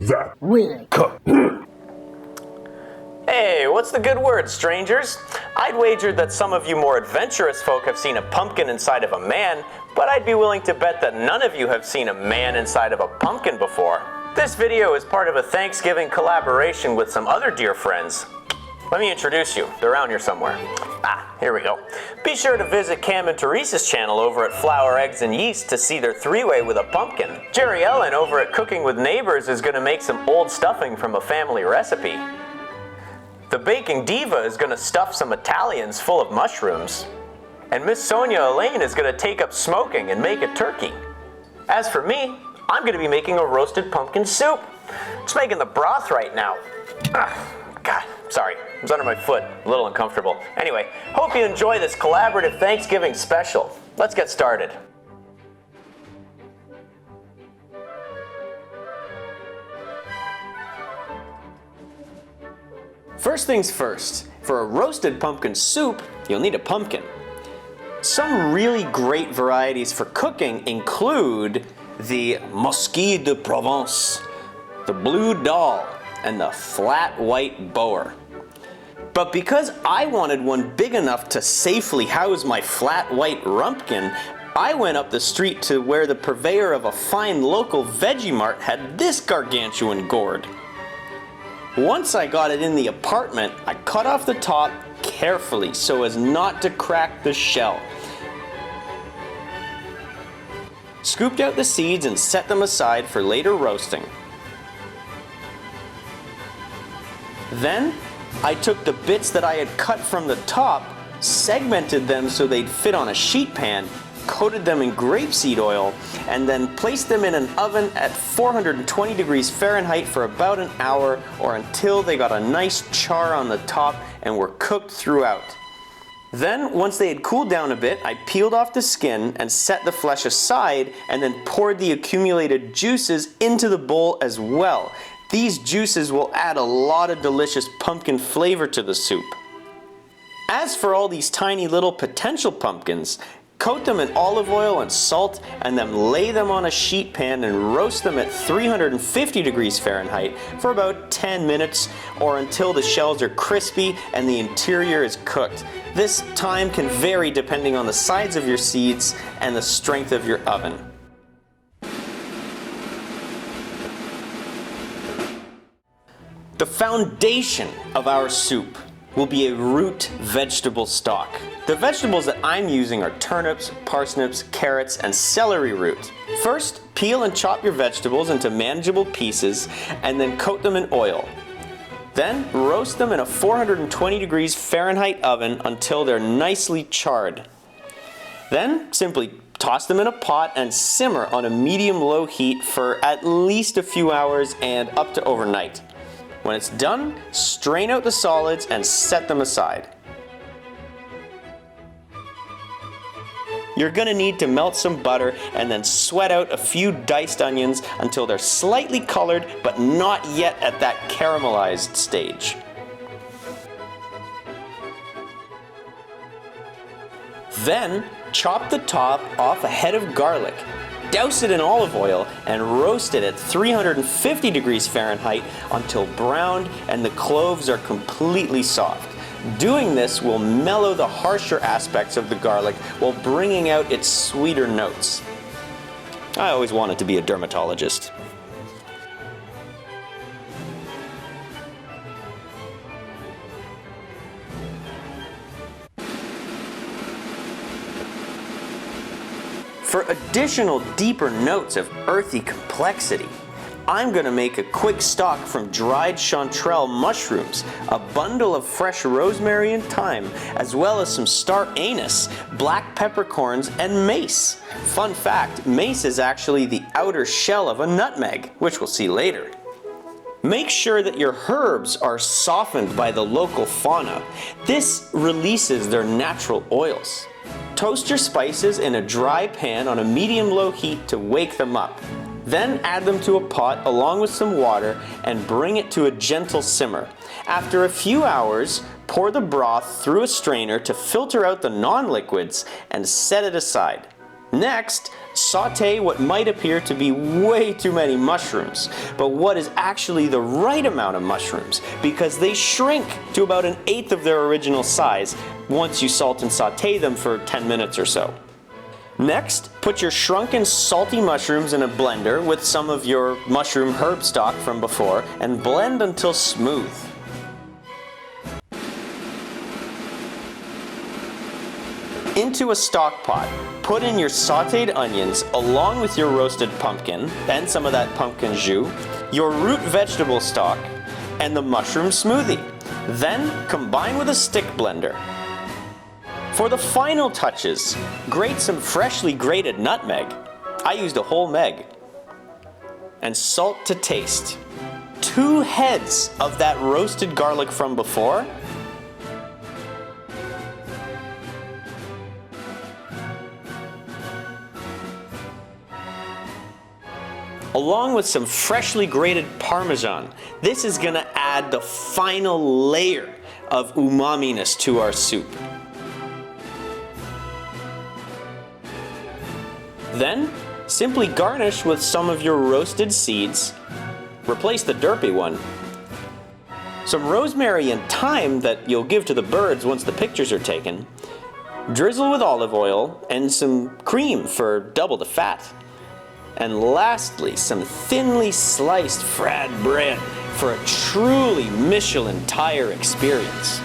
that will cook. Hey, what's the good word, strangers? I'd wager that some of you more adventurous folk have seen a pumpkin inside of a man, but I'd be willing to bet that none of you have seen a man inside of a pumpkin before. This video is part of a Thanksgiving collaboration with some other dear friends. Let me introduce you. They're around here somewhere. Here we go. Be sure to visit Cam and Teresa's channel over at Flour, Eggs, and Yeast to see their three-way with a pumpkin. Jerry Ellen over at Cooking with Neighbors is going to make some old stuffing from a family recipe. The Baking Diva is going to stuff some Italians full of mushrooms. And Miss Sonia Elaine is going to take up smoking and make a turkey. As for me, I'm going to be making a roasted pumpkin soup. Just making the broth right now. God, sorry. It was under my foot, a little uncomfortable. Anyway, hope you enjoy this collaborative Thanksgiving special. Let's get started. First things first, for a roasted pumpkin soup, you'll need a pumpkin. Some really great varieties for cooking include the Musky de Provence, the Blue Doll, and the Flat White Boer. But because I wanted one big enough to safely house my flat white rumpkin, I went up the street to where the purveyor of a fine local Veggie Mart had this gargantuan gourd. Once I got it in the apartment, I cut off the top carefully so as not to crack the shell. Scooped out the seeds and set them aside for later roasting. Then, I took the bits that I had cut from the top, segmented them so they'd fit on a sheet pan, coated them in grapeseed oil, and then placed them in an oven at 420 degrees Fahrenheit for about an hour or until they got a nice char on the top and were cooked throughout. Then, once they had cooled down a bit, I peeled off the skin and set the flesh aside and then poured the accumulated juices into the bowl as well. These juices will add a lot of delicious pumpkin flavor to the soup. As for all these tiny little potential pumpkins, coat them in olive oil and salt and then lay them on a sheet pan and roast them at 350 degrees Fahrenheit for about 10 minutes or until the shells are crispy and the interior is cooked. This time can vary depending on the size of your seeds and the strength of your oven. The foundation of our soup will be a root vegetable stock. The vegetables that I'm using are turnips, parsnips, carrots, and celery root. First, peel and chop your vegetables into manageable pieces and then coat them in oil. Then, roast them in a 420 degrees Fahrenheit oven until they're nicely charred. Then, simply toss them in a pot and simmer on a medium-low heat for at least a few hours and up to overnight. When it's done, strain out the solids and set them aside. You're going to need to melt some butter and then sweat out a few diced onions until they're slightly colored but not yet at that caramelized stage. Then, chop the top off a head of garlic. Douse it in olive oil and roast it at 350 degrees Fahrenheit until browned and the cloves are completely soft. Doing this will mellow the harsher aspects of the garlic while bringing out its sweeter notes. I always wanted to be a dermatologist. For additional deeper notes of earthy complexity, I'm going to make a quick stock from dried chanterelle mushrooms, a bundle of fresh rosemary and thyme, as well as some star anise, black peppercorns, and mace. Fun fact, mace is actually the outer shell of a nutmeg, which we'll see later. Make sure that your herbs are softened by the local fauna. This releases their natural oils. Toast your spices in a dry pan on a medium-low heat to wake them up. Then add them to a pot along with some water and bring it to a gentle simmer. After a few hours, pour the broth through a strainer to filter out the non-liquids and set it aside. Next, saute what might appear to be way too many mushrooms, but what is actually the right amount of mushrooms, because they shrink to about 1/8 of their original size once you salt and saute them for 10 minutes or so. Next, put your shrunken salty mushrooms in a blender with some of your mushroom herb stock from before and blend until smooth. Into a stock pot, put in your sauteed onions along with your roasted pumpkin and some of that pumpkin jus, your root vegetable stock, and the mushroom smoothie. Then combine with a stick blender. For the final touches, grate some freshly grated nutmeg. I used a whole meg. And salt to taste. 2 heads of that roasted garlic from before. Along with some freshly grated Parmesan. This is gonna add the final layer of umami-ness to our soup. Then, simply garnish with some of your roasted seeds. Replace the derpy one. Some rosemary and thyme that you'll give to the birds once the pictures are taken. Drizzle with olive oil and some cream for double the fat. And lastly, some thinly sliced fried bread for a truly Michelin tire experience.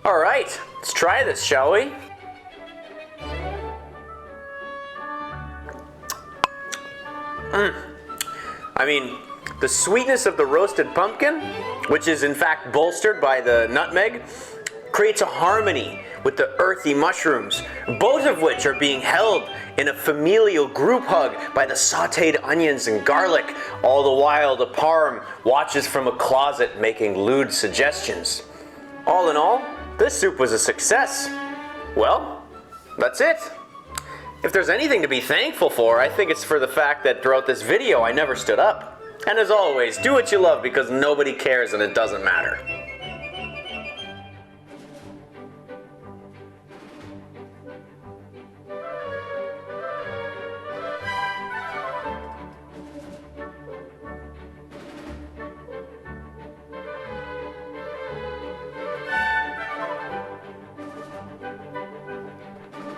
All right, let's try this, shall we? I mean, the sweetness of the roasted pumpkin, which is in fact bolstered by the nutmeg, creates a harmony with the earthy mushrooms, both of which are being held in a familial group hug by the sauteed onions and garlic, all the while the parm watches from a closet making lewd suggestions. All in all, this soup was a success. Well, that's it. If there's anything to be thankful for, I think it's for the fact that throughout this video I never stood up. And as always, do what you love because nobody cares and it doesn't matter.